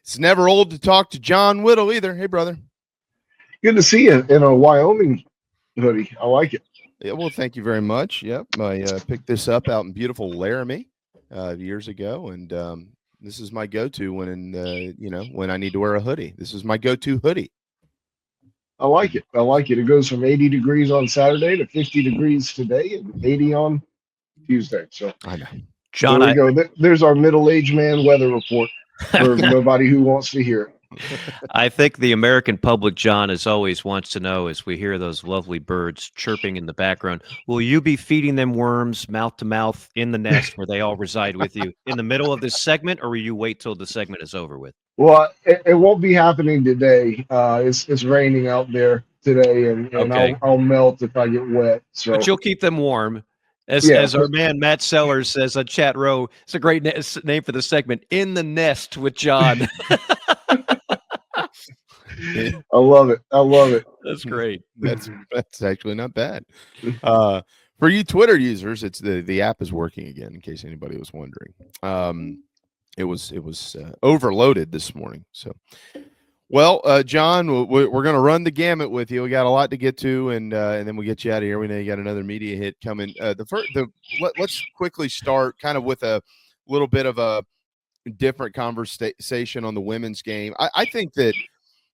It's never old to talk to John Whittle either. Hey, brother. Good to see you in a Wyoming hoodie. I like it. Yeah, well, thank you very much. Yep, I picked this up out in beautiful Laramie years ago, and this is my go-to when I need to wear a hoodie. This is my go-to hoodie. I like it. I like it. It goes from 80 degrees on Saturday to 50 degrees today and 80 on Tuesday. So I know. John, there we go. There's our middle-aged man weather report for nobody who wants to hear it. I think the American public, John, as always wants to know, as we hear those lovely birds chirping in the background, will you be feeding them worms mouth to mouth in the nest where they all reside with you in the middle of this segment, or will you wait till the segment is over with? Well, it won't be happening today. It's raining out there today, and Okay. I'll melt if I get wet. So, But you'll keep them warm. As our man Matt Sellers says on Chat Row, it's a great name for the segment, In the Nest with John. I love it. I love it. That's great. That's actually not bad. For you Twitter users, it's the app is working again. In case anybody was wondering, it was overloaded this morning. So, well, John, we're going to run the gamut with you. We got a lot to get to, and then we'll get you out of here. We know you got another media hit coming. Let's quickly start kind of with a little bit of a different conversation on the women's game. I think that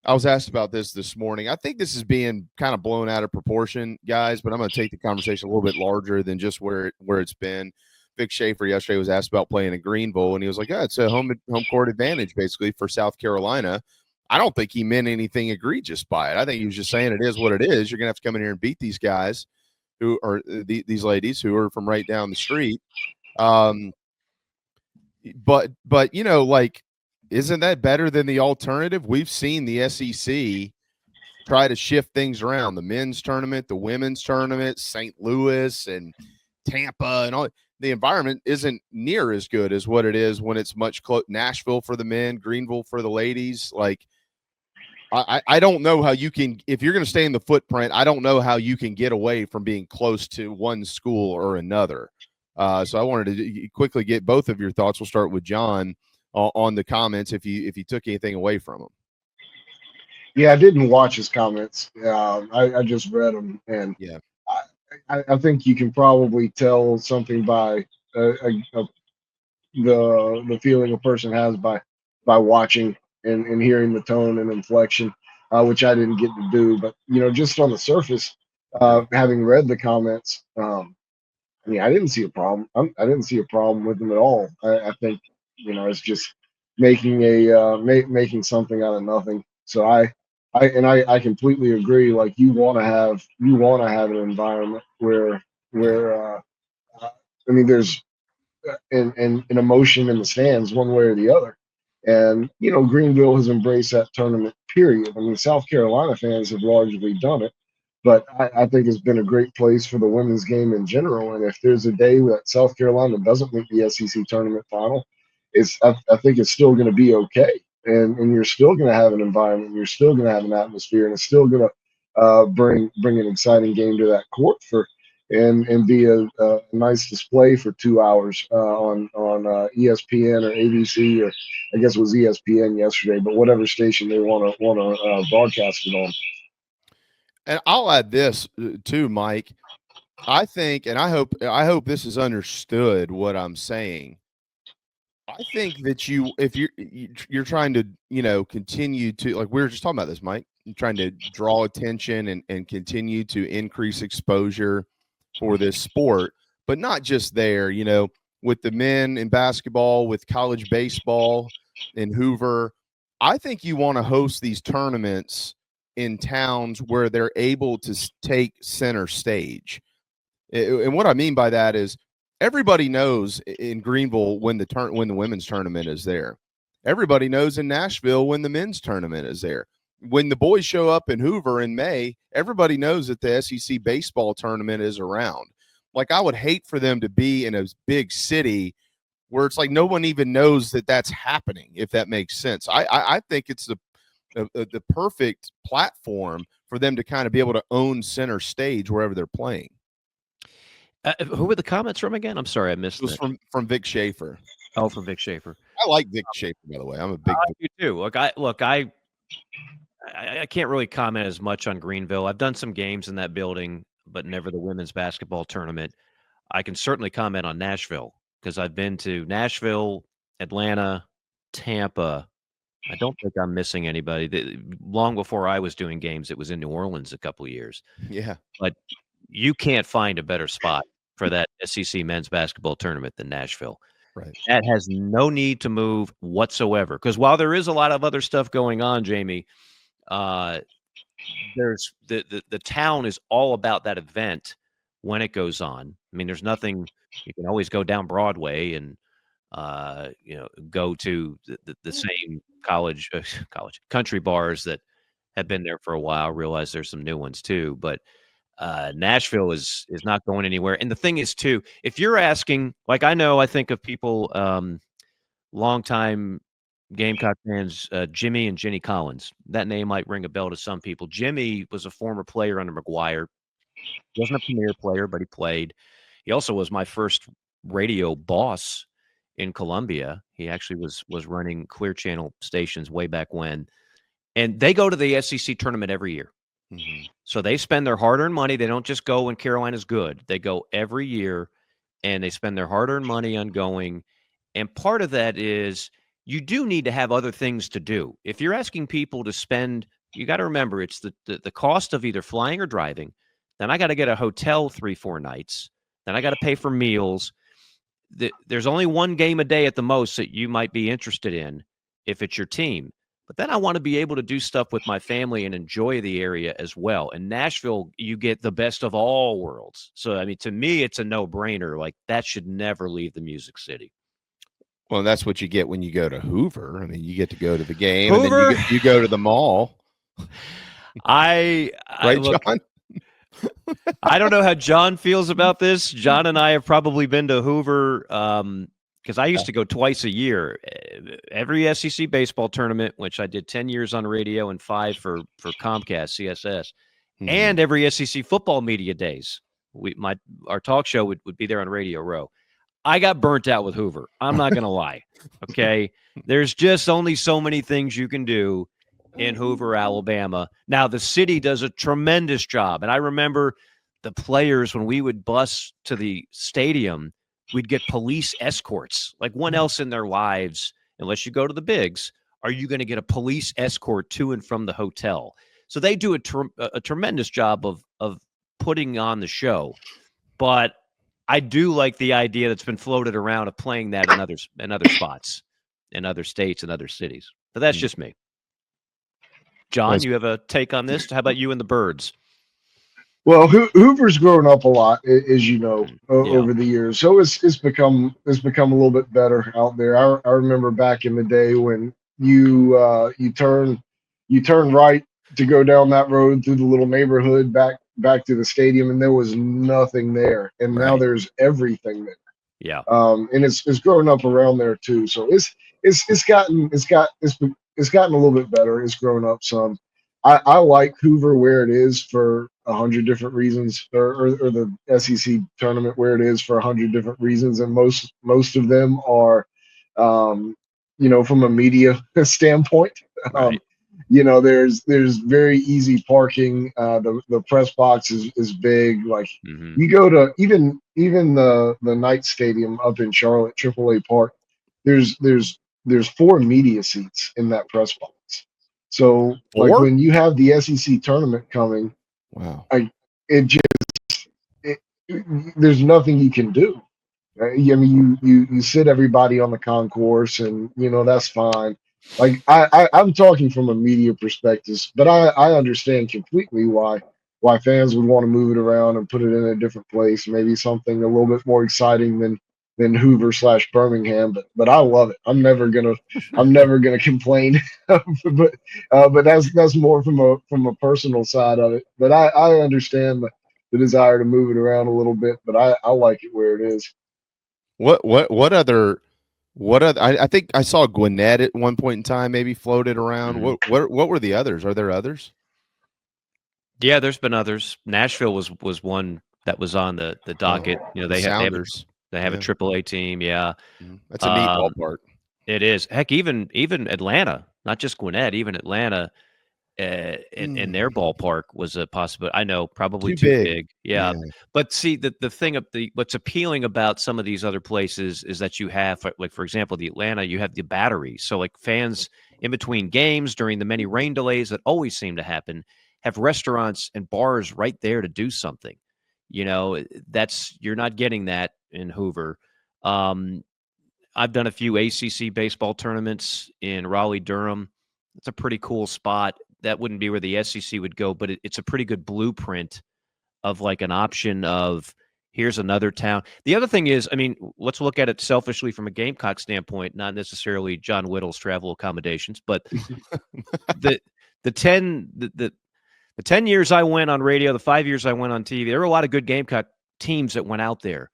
I was asked about this morning. I think this is being kind of blown out of proportion, guys, but I'm going to take the conversation a little bit larger than just where it's been. Vic Schaefer yesterday was asked about playing in Greenville, and he was like, it's a home court advantage basically for South Carolina. I don't think he meant anything egregious by it. I think he was just saying it is what it is. You're going to have to come in here and beat these guys who are these ladies who are from right down the street. But isn't that better than the alternative? We've seen the SEC try to shift things around. The men's tournament, the women's tournament, St. Louis and Tampa and all. The environment isn't near as good as what it is when it's much close. Nashville for the men, Greenville for the ladies. Like, I don't know how you can, if you're going to stay in the footprint, I don't know how you can get away from being close to one school or another. So I wanted to quickly get both of your thoughts. We'll start with John on the comments if you took anything away from them. Yeah, I didn't watch his comments. I just read them, and yeah, I think you can probably tell something by the feeling a person has by watching and hearing the tone and inflection, which I didn't get to do. But just on the surface, having read the comments, I didn't see a problem. I didn't see a problem with them at all. I think it's just making making something out of nothing. So I completely agree. Like you want to have an environment where there's an emotion in the stands one way or the other. And Greenville has embraced that tournament, period. I mean, South Carolina fans have largely done it, but I think it's been a great place for the women's game in general. And if there's a day that South Carolina doesn't make the SEC tournament final, I think it's still going to be okay. And you're still going to have an environment, you're still going to have an atmosphere, and it's still going to bring an exciting game to that court and be a nice display for 2 hours on ESPN or ABC, or I guess it was ESPN yesterday, but whatever station they want to broadcast it on. And I'll add this too, Mike. I think, and I hope this is understood what I'm saying. I think that if you're trying to continue to, like we were just talking about this, Mike, you're trying to draw attention and continue to increase exposure for this sport, but not just there, with the men in basketball, with college baseball in Hoover. I think you want to host these tournaments in towns where they're able to take center stage. And what I mean by that is everybody knows in Greenville when the women's tournament is there. Everybody knows in Nashville when the men's tournament is there. When the boys show up in Hoover in May, everybody knows that the SEC baseball tournament is around. Like, I would hate for them to be in a big city where it's like no one even knows that that's happening, if that makes sense. I think it's the perfect platform for them to kind of be able to own center stage wherever they're playing. Who were the comments from again? I'm sorry, I missed it. It was from Vic Schaefer. Oh, from Vic Schaefer. I like Vic Schaefer, by the way. I'm a big. I do too. I can't really comment as much on Greenville. I've done some games in that building, but never the women's basketball tournament. I can certainly comment on Nashville because I've been to Nashville, Atlanta, Tampa. I don't think I'm missing anybody. Long before I was doing games, it was in New Orleans a couple of years. Yeah. But you can't find a better spot for that SEC men's basketball tournament than Nashville. Right. That has no need to move whatsoever. Because while there is a lot of other stuff going on, Jamie, there's the town is all about that event when it goes on. I mean, there's nothing you can always go down Broadway and go to the same college country bars that have been there for a while. Realize there's some new ones too, but Nashville is not going anywhere. And the thing is too, if you're asking, like I think of people, longtime Gamecock fans, Jimmy and Jenny Collins. That name might ring a bell to some people. Jimmy was a former player under McGuire. He wasn't a premier player, but he played. He also was my first radio boss in Columbia. He actually was running Clear Channel stations way back when. And they go to the SEC tournament every year. Mm-hmm. So they spend their hard-earned money. They don't just go when Carolina's good. They go every year, and they spend their hard-earned money on going. And part of that is you do need to have other things to do. If you're asking people to spend, you got to remember it's the cost of either flying or driving. Then I got to get a hotel 3-4 nights. Then I got to pay for meals. There's only one game a day at the most that you might be interested in if it's your team. But then I want to be able to do stuff with my family and enjoy the area as well. In Nashville, you get the best of all worlds. So, I mean, to me, it's a no-brainer. Like, that should never leave the Music City. Well, that's what you get when you go to Hoover. I mean, you get to go to the game, Hoover? and then you go to the mall. Right, John? I don't know how John feels about this. John and I have probably been to Hoover because I used to go twice a year. Every SEC baseball tournament, which I did 10 years on radio and 5 for Comcast, CSS, and every SEC football media days. Our talk show would be there on Radio Row. I got burnt out with Hoover. I'm not going to lie. Okay. There's just only so many things you can do in Hoover, Alabama. Now, the city does a tremendous job. And I remember the players, when we would bus to the stadium, we'd get police escorts. Like, when else in their lives, unless you go to the bigs, are you going to get a police escort to and from the hotel? So they do a tremendous job of putting on the show. But I do like the idea that's been floated around of playing that in other spots, in other states and other cities. But that's just me. John, you have a take on this? How about you and the Birds? Well, Hoover's grown up a lot, as you know, over the years. So it's become a little bit better out there. I remember back in the day when you turn right to go down that road through the little neighborhood back to the stadium, and there was nothing there, and now there's everything there. Yeah. And it's grown up around there too. So it's gotten a little bit better. It's grown up some. I like Hoover where it is for 100 different reasons, or the SEC tournament where it is for 100 different reasons, and most of them are, from a media standpoint. Right. There's very easy parking. The press box is big. Like, you go to even the Knight Stadium up in Charlotte, AAA Park. There's 4 media seats in that press box. So, like, when you have the SEC tournament coming, wow, there's nothing you can do. I mean, you sit everybody on the concourse, and that's fine. Like, I'm talking from a media perspective, but I understand completely why fans would want to move it around and put it in a different place, maybe something a little bit more exciting than Hoover / Birmingham. But I love it. I'm never gonna complain. but that's more from a personal side of it. But I understand the desire to move it around a little bit, but I like it where it is. What other? I think I saw Gwinnett at one point in time, maybe floated around. What were the others? Are there others? Yeah, there's been others. Nashville was one that was on the docket. They have a AAA team. Yeah, that's a neat ballpark. It is. Heck, even Atlanta, not just Gwinnett, even Atlanta, in their ballpark was a possibility. I know, probably Too too big. big. Yeah. But see, the thing of what's appealing about some of these other places is that you have, like, for example, the Atlanta, you have the Battery. So, like, fans in between games during the many rain delays that always seem to happen have restaurants and bars right there to do something. You're not getting that in Hoover. Um, I've done a few ACC baseball tournaments in Raleigh, Durham. It's a pretty cool spot. That wouldn't be where the SEC would go, but it's a pretty good blueprint of, like, an option of, here's another town. The other thing is, I mean, let's look at it selfishly from a Gamecock standpoint, not necessarily John Whittle's travel accommodations, but the the 10 years I went on radio, the 5 years I went on TV, there were a lot of good Gamecock teams that went out there.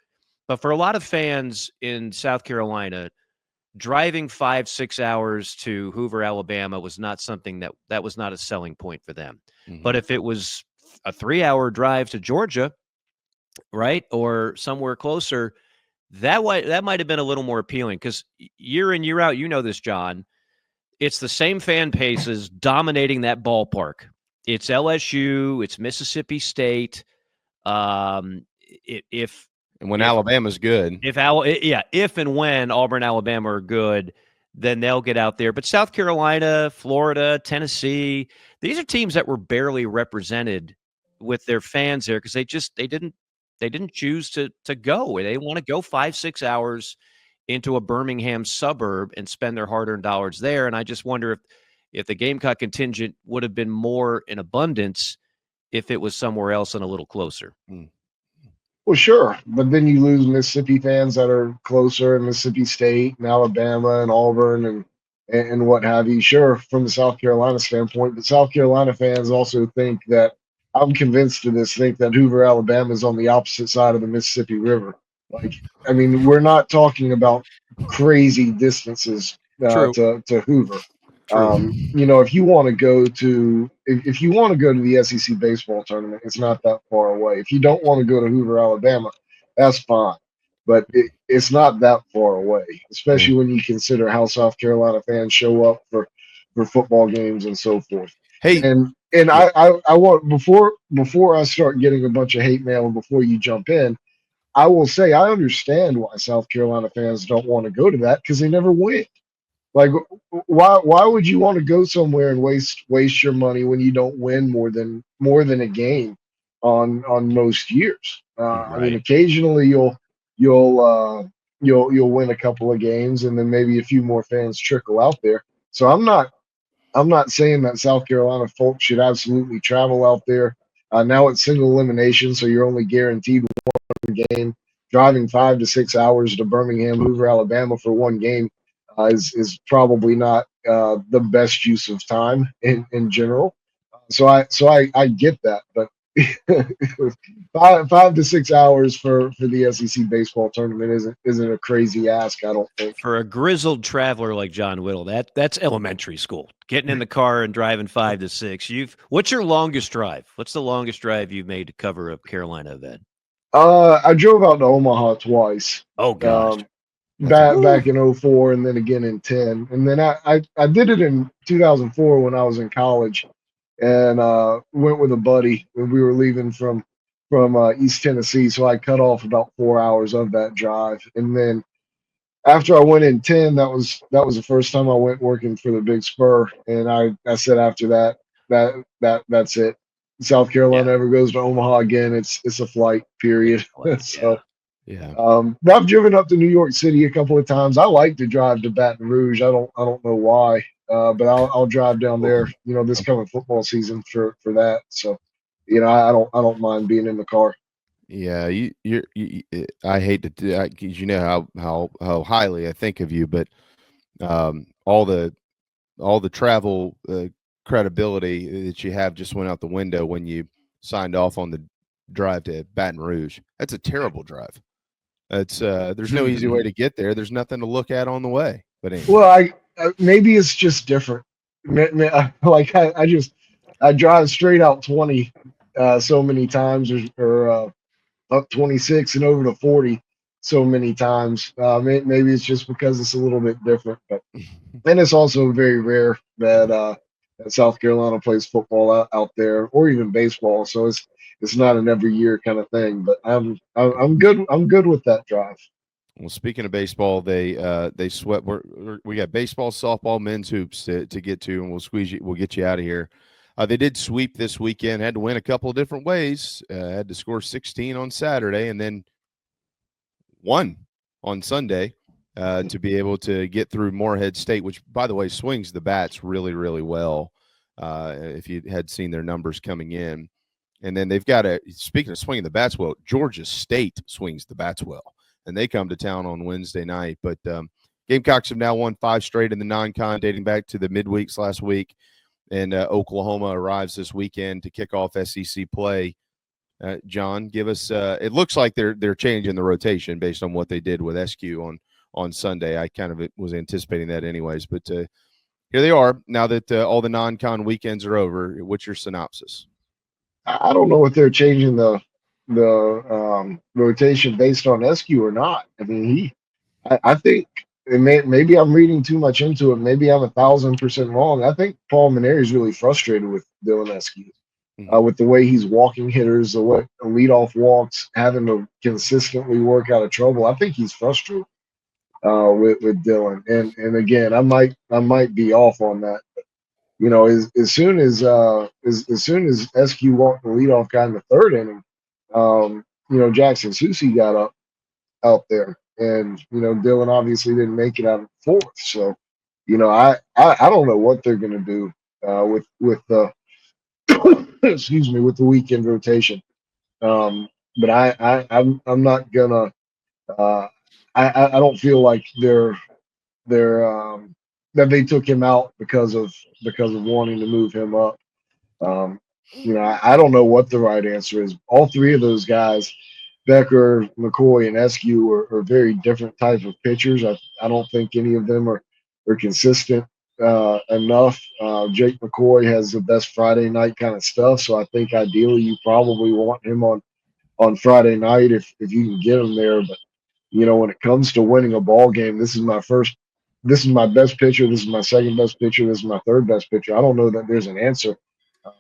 But for a lot of fans in South Carolina, driving 5-6 hours to Hoover, Alabama was not something that was not a selling point for them. But if it was a 3-hour drive to Georgia, right, or somewhere closer, that might have been a little more appealing, because year in, year out, this, John, it's the same fan bases dominating that ballpark. It's LSU, it's Mississippi State. If And when Alabama's good, if and when Auburn, Alabama are good, then they'll get out there. But South Carolina, Florida, Tennessee, these are teams that were barely represented with their fans there, because they didn't choose to go. They want to go 5-6 hours into a Birmingham suburb and spend their hard-earned dollars there. And I just wonder if the Gamecock contingent would have been more in abundance if it was somewhere else and a little closer. Well, sure, but then you lose Mississippi fans that are closer, in Mississippi State and Alabama and Auburn and what have you. Sure, from the South Carolina standpoint, but South Carolina fans also think that, I'm convinced of this, think that Hoover, Alabama is on the opposite side of the Mississippi River. Like, I mean, we're not talking about crazy distances to Hoover. If you want to go to the SEC baseball tournament, it's not that far away. If you don't want to go to Hoover, Alabama, that's fine, but it's not that far away, especially when you consider how South Carolina fans show up for football games and so forth. Hey, and I want, before I start getting a bunch of hate mail and before you jump in, I will say I understand why South Carolina fans don't want to go to that, because they never win. Like, why would you want to go somewhere and waste your money when you don't win more than a game on most years? I mean, occasionally you'll win a couple of games, and then maybe a few more fans trickle out there. So I'm not saying that South Carolina folks should absolutely travel out there. Now it's single elimination, so you're only guaranteed one game. Driving 5 to 6 hours to Birmingham, Hoover, Alabama for one game is probably not the best use of time in general. So I get that, but 5 to 6 hours for the SEC baseball tournament isn't a crazy ask, I don't think. For a grizzled traveler like John Whittle, that's elementary school. Getting in the car and driving 5 to 6. What's your longest drive? What's the longest drive you've made to cover a Carolina event? I drove out to Omaha twice. Oh gosh. Back in 2004 and then again in 2010. And then I did it in 2004 when I was in college, and went with a buddy when we were leaving from East Tennessee. So I cut off about 4 hours of that drive. And then after I went in 2010, that was the first time I went working for the Big Spur. And I said after that's it. South Carolina ever goes to Omaha again, it's a flight, period. So I've driven up to New York City a couple of times. I like to drive to Baton Rouge. I don't know why, but I'll drive down there, this coming football season for that. So, I don't mind being in the car. Yeah, I hate to do that, because you know how highly I think of you, but all the travel credibility that you have just went out the window when you signed off on the drive to Baton Rouge. That's a terrible drive. It's there's no easy way to get there. There's nothing to look at on the way. But anyway. Well, maybe it's just different. Like I drive straight out 20 so many times, or up 26 and over to 40 so many times. Maybe it's just because it's a little bit different, but and it's also very rare that South Carolina plays football out there, or even baseball. So it's not an every year kind of thing. But I'm good. I'm good with that drive. Well, speaking of baseball, they swept. We got baseball, softball, men's hoops to get to, and we'll squeeze you. We'll get you out of here. They did sweep this weekend. Had to win a couple of different ways. Had to score 16 on Saturday, and then won on Sunday to be able to get through Morehead State, which, by the way, swings the bats really, really well. If you had seen their numbers coming in, and then they've got speaking of swinging the bats well, Georgia State swings the bats well, and they come to town on Wednesday night. But Gamecocks have now won 5 straight in the non-con, dating back to the midweeks last week. And Oklahoma arrives this weekend to kick off SEC play. John, give us. It looks like they're changing the rotation based on what they did with SQ on Sunday. I kind of was anticipating that anyways, but here they are now that all the non-con weekends are over. What's your synopsis? I don't know if they're changing the rotation based on SQ or not. I mean, I think maybe I'm reading too much into it. Maybe I'm 1,000% wrong. I think Paul Maneri is really frustrated with Dylan SQ. With the way he's walking hitters, the way leadoff walks, having to consistently work out of trouble. I think he's frustrated with Dylan. And again, I might be off on that. But, you know, as soon as SQ walked the leadoff guy in the 3rd inning, you know, Jackson Susie got up out there, and you know, Dylan obviously didn't make it out of the 4th. So, you know, I don't know what they're going to do with the excuse me, with the weekend rotation. But I'm not gonna. I don't feel like they're that they took him out because of wanting to move him up. You know, I don't know what the right answer is. All 3 of those guys, Becker, McCoy, and SQ, are very different type of pitchers. I don't think any of them are consistent enough. Jake McCoy has the best Friday night kind of stuff, so I think ideally you probably want him on Friday night if you can get him there. But you know, when it comes to winning a ball game, this is my best pitcher, this is my second best pitcher, this is my third best pitcher. I don't know that there's an answer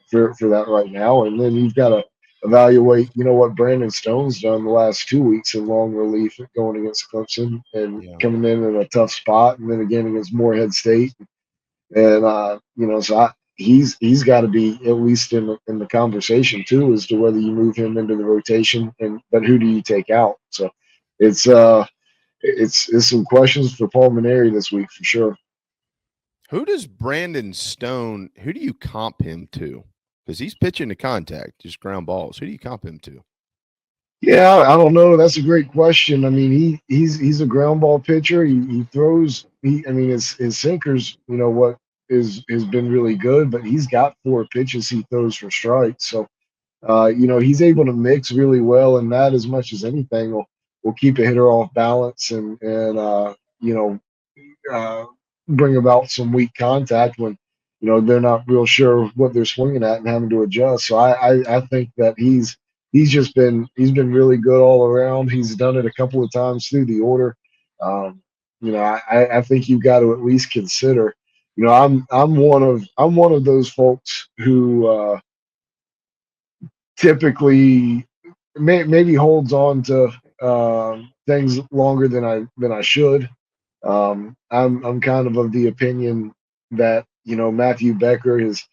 for that right now. And then you've got to evaluate, you know, what Brandon Stone's done the last 2 weeks in long relief going against Clemson and coming in a tough spot, and then again against Morehead State. And you know, so he's got to be at least in the conversation too, as to whether you move him into the rotation, but who do you take out? So it's some questions for Paul Maneri this week for sure. Who does Brandon Stone? Who do you comp him to? Because he's pitching to contact, just ground balls. Who do you comp him to? Yeah, I don't know. That's a great question. I mean, he's a ground ball pitcher. He throws. I mean, his sinkers. You know what has been really good, but he's got 4 pitches he throws for strikes. So, you know, he's able to mix really well, and that as much as anything will keep a hitter off balance and you know, bring about some weak contact when you know they're not real sure what they're swinging at and having to adjust. So I think that he's been really good all around. He's done it a couple of times through the order. You know, I think you've got to at least consider. You know, I'm one of those folks who typically maybe holds on to things longer than I should. I'm kind of the opinion that you know Matthew Becker has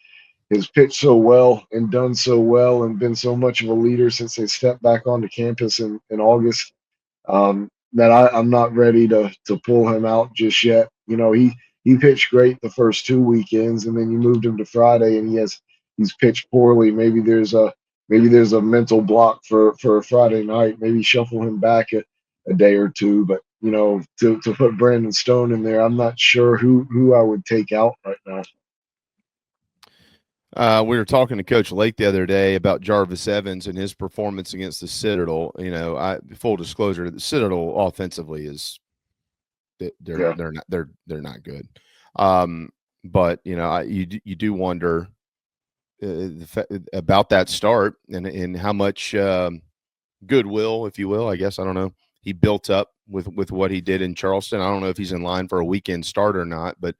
pitched so well and done so well and been so much of a leader since they stepped back onto campus in August, that I'm not ready to pull him out just yet. You know, he pitched great the first 2 weekends, and then you moved him to Friday, and he's pitched poorly. Maybe there's a mental block for a Friday night. Maybe shuffle him back a day or two. But you know, to put Brandon Stone in there, I'm not sure who I would take out right now. We were talking to Coach Lake the other day about Jarvis Evans and his performance against the Citadel. You know, full disclosure, the Citadel offensively is they're not good. But you know, you do wonder about that start and how much goodwill, if you will, I guess, I don't know, he built up with what he did in Charleston. I don't know if he's in line for a weekend start or not, but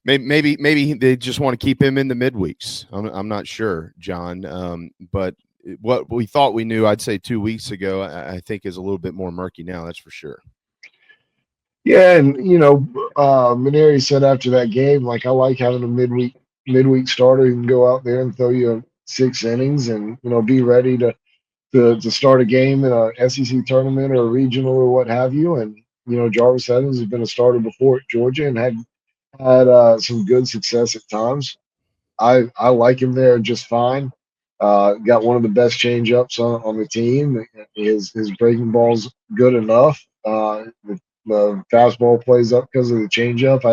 maybe they just want to keep him in the midweeks. I'm not sure, John. But what we thought we knew, I'd say 2 weeks ago, I think is a little bit more murky now. That's for sure. Yeah, and Maneri said after that game, like, I like having a midweek starter who can go out there and throw you 6 innings and be ready to start a game in a SEC tournament or a regional or what have you. And Jarvis Evans has been a starter before at Georgia and had some good success at times. I like him there just fine. Got one of the best changeups on the team. His breaking ball's good enough. The fastball plays up because of the changeup.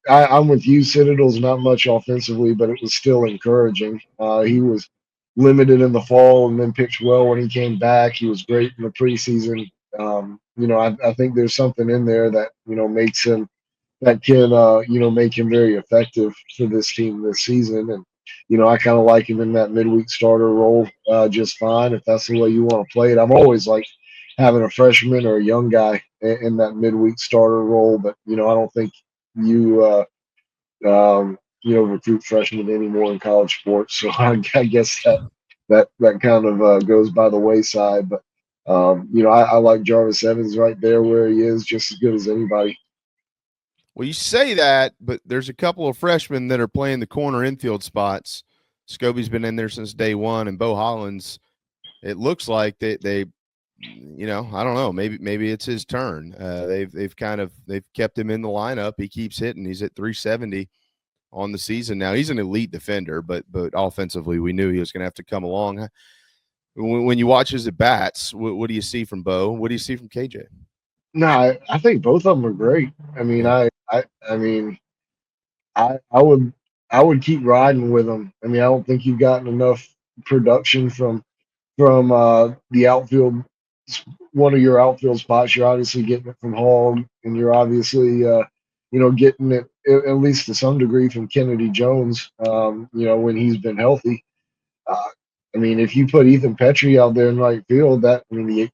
I'm with you. Citadel's not much offensively, but it was still encouraging. He was limited in the fall and then pitched well when he came back. He was great in the preseason. I think there's something in there that makes him that can make him very effective for this team this season. And I kind of like him in that midweek starter role just fine if that's the way you want to play it. I've always liked having a freshman or a young guy in that midweek starter role, but I don't think you recruit freshmen anymore in college sports. So I guess that kind of goes by the wayside. But I like Jarvis Evans right there where he is, just as good as anybody. Well, you say that, but there's a couple of freshmen that are playing the corner infield spots. Scobie's been in there since day one, and Bo Hollins, it looks like they I don't know, maybe it's his turn. They've kept him in the lineup. He keeps hitting. He's at 370 on the season now. He's an elite defender, but offensively, we knew he was going to have to come along. When you watch his at bats, what do you see from Bo? What do you see from KJ? No, I think both of them are great. I mean, Yeah. I mean, I would keep riding with them. I mean, I don't think you've gotten enough production from the outfield. One of your outfield spots, you're obviously getting it from Hall, and you're obviously getting it at least to some degree from Kennedy Jones. When he's been healthy. Uh, I mean, if you put Ethan Petrie out there in right field,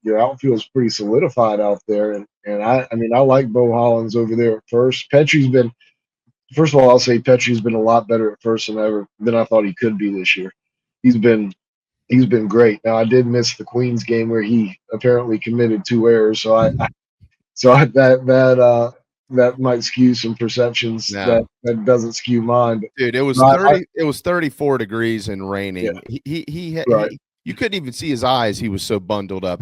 your outfield is pretty solidified out there. And I like Bo Hollins over there at first. First of all, I'll say Petrie's been a lot better at first than I thought he could be this year. He's been great. Now, I did miss the Queens game where he apparently committed 2 errors, that might skew some perceptions. No. That doesn't skew mine. But Dude, it was no, 30. It was 34 degrees and raining. Yeah, right. You couldn't even see his eyes. He was so bundled up.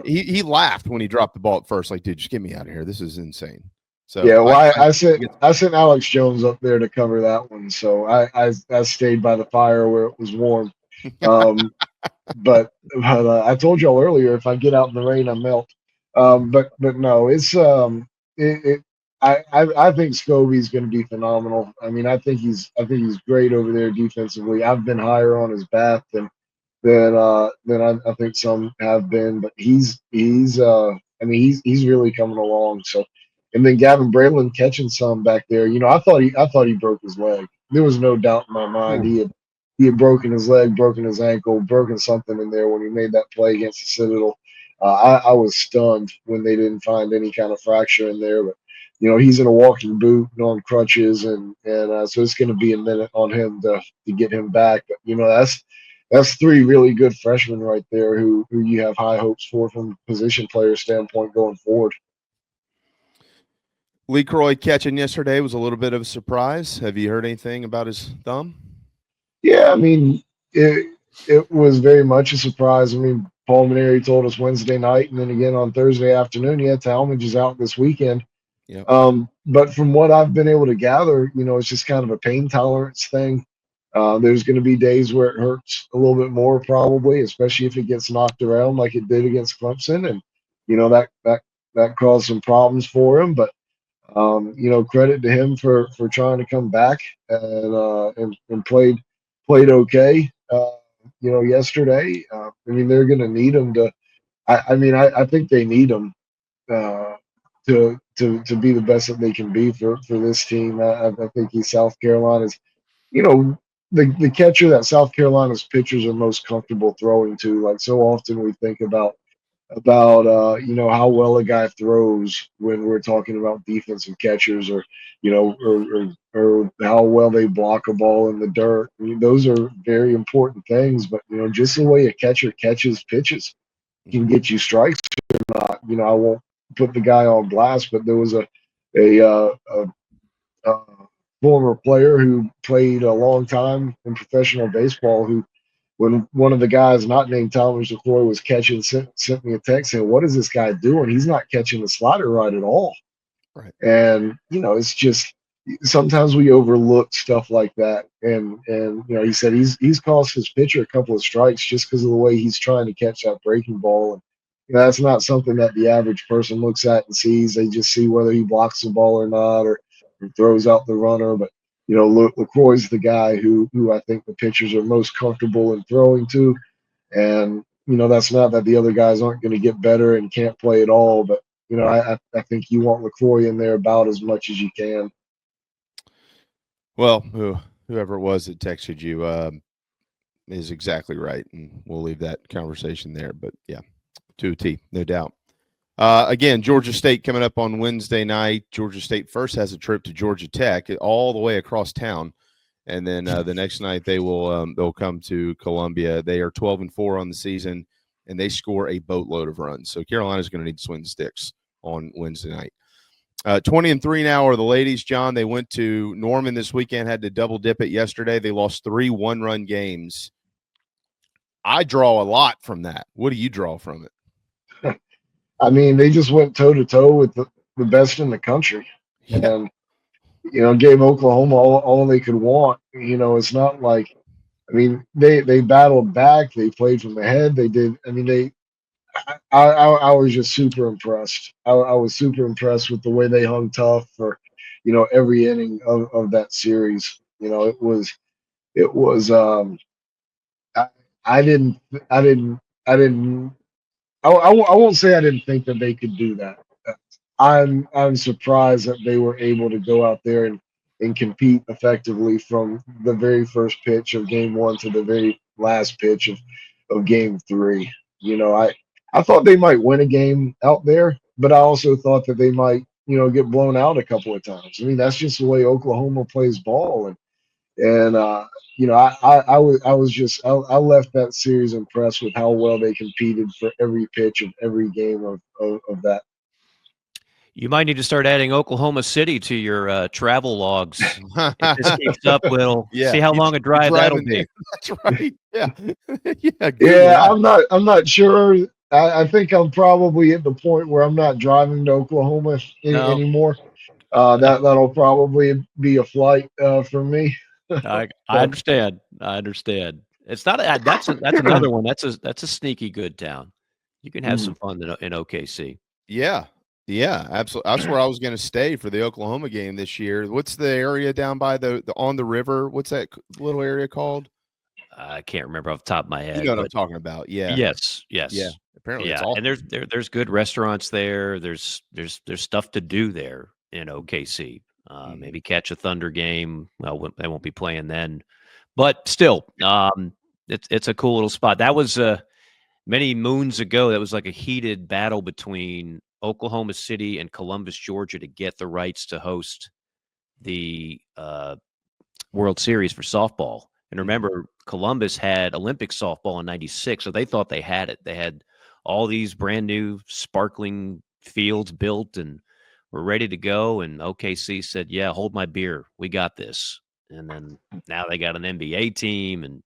He laughed when he dropped the ball at first. Like, dude, just get me out of here. This is insane. So Yeah, well, I sent Alex Jones up there to cover that one, so I stayed by the fire where it was warm. But I told y'all earlier, if I get out in the rain, I melt. But no, it's I think Scobie's going to be phenomenal. I mean, I think he's great over there defensively. I've been higher on his bat than I think some have been, but he's really coming along. So, and then Gavin Braylon catching some back there. I thought he broke his leg. There was no doubt in my mind he had broken his leg, broken his ankle, broken something in there when he made that play against the Citadel. I was stunned when they didn't find any kind of fracture in there, but he's in a walking boot and on crutches, and so it's going to be a minute on him to get him back. But that's 3 really good freshmen right there who you have high hopes for from a position player standpoint going forward. Lee Croy catching yesterday was a little bit of a surprise. Have you heard anything about his thumb? Yeah, I mean, it was very much a surprise. I mean, Paul Maneri told us Wednesday night, and then again on Thursday afternoon. Yeah, Talmadge is out this weekend. Yep. But from what I've been able to gather, it's just kind of a pain tolerance thing. There's going to be days where it hurts a little bit more, probably, especially if it gets knocked around like it did against Clemson, and that caused some problems for him. But credit to him for trying to come back and played okay. Yesterday. I mean, they're going to need him to. I think they need him to be the best that they can be for this team. I think he's South Carolina's. The catcher that South Carolina's pitchers are most comfortable throwing to. Like, so often we think about about how well a guy throws when we're talking about defensive catchers, or or how well they block a ball in the dirt. I mean, those are very important things. But just the way a catcher catches pitches can Mhm. get you strikes or not. I won't put the guy on blast, but there was a former player who played a long time in professional baseball who, when one of the guys not named Thomas McCoy was catching, sent me a text saying, "What is this guy doing? He's not catching the slider right at all." Right. And it's just sometimes we overlook stuff like that. And he said he's cost his pitcher a couple of strikes just because of the way he's trying to catch that breaking ball. And that's not something that the average person looks at and sees. They just see whether he blocks the ball or not, or throws out the runner. But LaCroix's the guy who I think the pitchers are most comfortable in throwing to. And that's not that the other guys aren't going to get better and can't play at all, but I think you want LaCroix in there about as much as you can. Well, whoever it was that texted you is exactly right, and we'll leave that conversation there. But yeah, to a T, no doubt. Again, Georgia State coming up on Wednesday night. Georgia State first has a trip to Georgia Tech all the way across town, and then the next night they'll come to Columbia. They are 12-4 on the season, and they score a boatload of runs. So Carolina's going to need to swing the sticks on Wednesday night. 20-3 now are the ladies, John. They went to Norman this weekend, had to double dip it yesterday. They lost 3 one-run games. I draw a lot from that. What do you draw from it? I mean, they just went toe to toe with the best in the country, Yeah. and gave Oklahoma all they could want. It's not like, I mean, they battled back. They played from ahead. They did. I mean, I was just super impressed. I was super impressed with the way they hung tough for, every inning of that series. It was I, I didn't I didn't I didn't I won't say I didn't think that they could do that. I'm surprised that they were able to go out there and compete effectively from the very first pitch of game one to the very last pitch of game three. I thought they might win a game out there, but I also thought that they might, get blown out a couple of times. I mean, that's just the way Oklahoma plays ball. And I left that series impressed with how well they competed for every pitch of every game of that. You might need to start adding Oklahoma City to your travel logs. If this keeps up, we'll Yeah, see how long a keep drive that'll driving be. there. That's right. Yeah. Yeah, Google Yeah, that. I'm not sure. I think I'm probably at the point where I'm not driving to Oklahoma No, anymore. That'll probably be a flight for me. I But understand. I understand. It's not a, that's another one. That's a sneaky good town. You can have some fun in OKC. Yeah. Yeah, absolutely. That's where I was going to stay for the Oklahoma game this year. What's the area down by the on the river? What's that little area called? I can't remember off the top of my You know head, what I'm but talking about. Yeah. yes, Yeah. yes, Apparently it's yeah. And awesome. there's good restaurants there. There's stuff to do there in OKC. Mhm. Maybe catch a Thunder game. Well, they won't be playing then, but still, it's a cool little spot. That was many moons ago. That was like a heated battle between Oklahoma City and Columbus, Georgia, to get the rights to host the World Series for softball. And Mhm. remember, Columbus had Olympic softball in '96, so they thought they had it. They had all these brand new, sparkling fields built and were ready to go. And OKC said, "Yeah, hold my beer. We got this." And then now they got an NBA team, and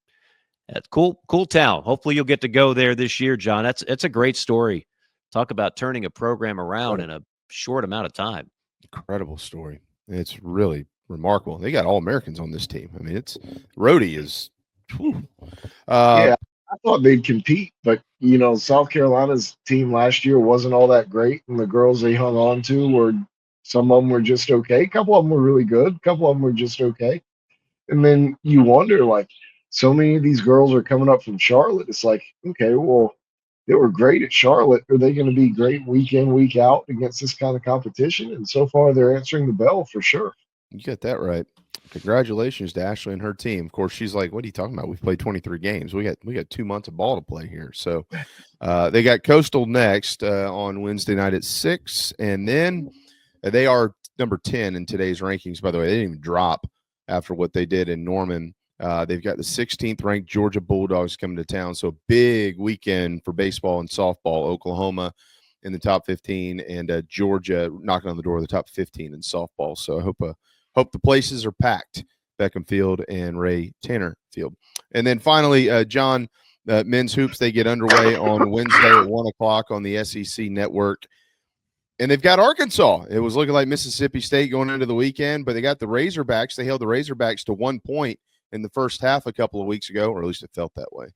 that's cool. Cool town. Hopefully, you'll get to go there this year, John. That's a great story. Talk about turning a program around in Incredible, a short amount of time. incredible story. It's really remarkable. They got all Americans on this team. I mean, it's Rhodey is. Whew. Uh, yeah, I thought they'd compete, but South Carolina's team last year wasn't all that great, and the girls they hung on to were, some of them were just okay. A couple of them were really good. A couple of them were just okay. And then you wonder, like, so many of these girls are coming up from Charlotte. It's like, okay, well, they were great at Charlotte. Are they going to be great week in, week out against this kind of competition? And so far, they're answering the bell for sure. you got that right. Congratulations to Ashley and her team. Of course, she's like, "What are you talking about? We've played 23 games. We got 2 months of ball to play here." So they got Coastal next on Wednesday night at 6, and then they are number 10 in today's rankings. By the way, they didn't even drop after what they did in Norman. They've got the 16th ranked Georgia Bulldogs coming to town. So big weekend for baseball and softball. Oklahoma in the top 15, and Georgia knocking on the door of the top 15 in softball. So I hope the places are packed, Beckham Field and Ray Tanner Field. And then finally, John, men's hoops, they get underway on Wednesday at 1 o'clock on the SEC network. And they've got Arkansas. It was looking like Mississippi State going into the weekend, but they got the Razorbacks. They held the Razorbacks to 1 point in the first half a couple of weeks ago, or at least it felt that way.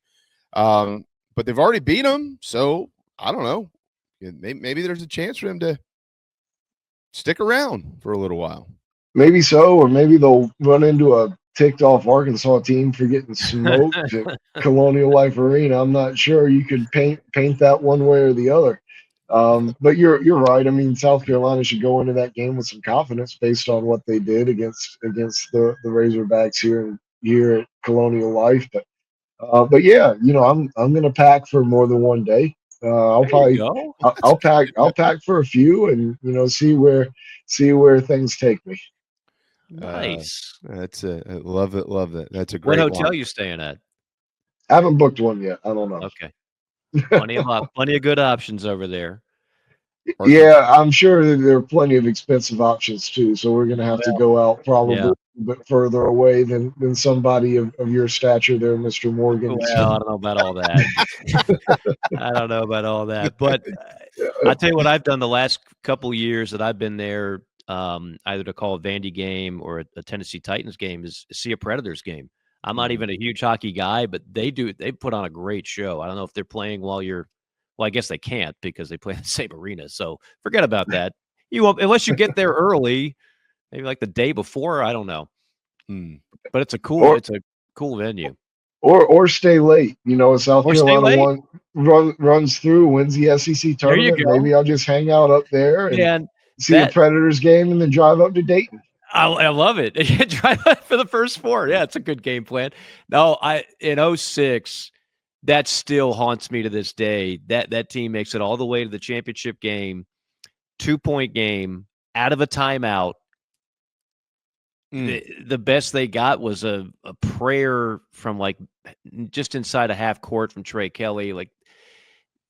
But they've already beat them, so I don't know. Maybe there's a chance for them to stick around for a little while. Maybe so, or maybe they'll run into a ticked off Arkansas team for getting smoked at Colonial Life Arena. I'm not sure. You could paint that one way or the other. But you're right. I mean, South Carolina should go into that game with some confidence based on what they did against the Razorbacks here at Colonial Life. But yeah, I'm gonna pack for more than one day. I'll pack for a few, and see where things take me. Nice. That's love it. That's a What great hotel line. you staying at? I haven't booked one yet. I don't know. Okay. Plenty of good options over there. Yeah, I'm sure that there are plenty of expensive options too. So we're gonna have to go out probably a bit further away than somebody of your stature there, Mr. Morgan. Well, I don't know about all that. But I'll tell you what I've done the last couple years that I've been there, either to call a Vandy game or a Tennessee Titans game, is see a Predators game. I'm not even a huge hockey guy, but they put on a great show. I don't know if they're playing while you're – well, I guess they can't because they play in the same arena. So forget about that. You won't – unless you get there early, maybe like the day before. I don't know. But it's a cool venue. Or stay late. South Carolina runs through, wins the SEC tournament. Maybe I'll just hang out up there and see a Predators game and then drive up to Dayton. I love it. Drive up for the first four. Yeah, it's a good game plan. No, in 2006, that still haunts me to this day. That team makes it all the way to the championship game, 2-point game, out of a timeout. The best they got was a prayer from like just inside a half court from Trey Kelly. Like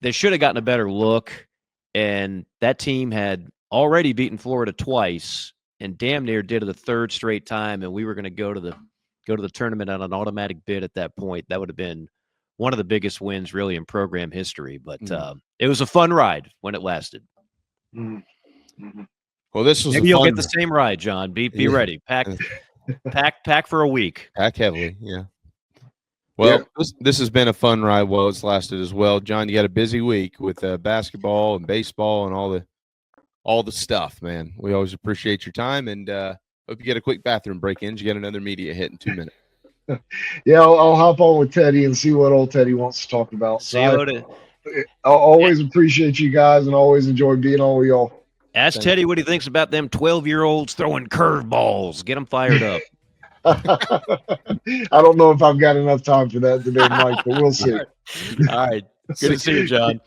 they should have gotten a better look, and that team had already beaten Florida twice and damn near did it a third straight time. And we were going to go to the tournament on an automatic bid at that point. That would have been one of the biggest wins really in program history. But it was a fun ride when it lasted. Mm-hmm. Well, this was maybe you'll get the same ride, John. Be ready. Pack for a week. Pack heavily. Yeah. Well, this has been a fun ride while it's lasted as well. John, you got a busy week with basketball and baseball and all the stuff, man. We always appreciate your time, and hope you get a quick bathroom break in. You get another media hit in 2 minutes. Yeah, I'll hop on with Teddy and see what old Teddy wants to talk about. I always appreciate you guys and always enjoy being on with y'all. Ask Teddy what he thinks about them 12-year-olds throwing curveballs. Get them fired up. I don't know if I've got enough time for that today, Mike, but we'll see. All right. Good to see you, John.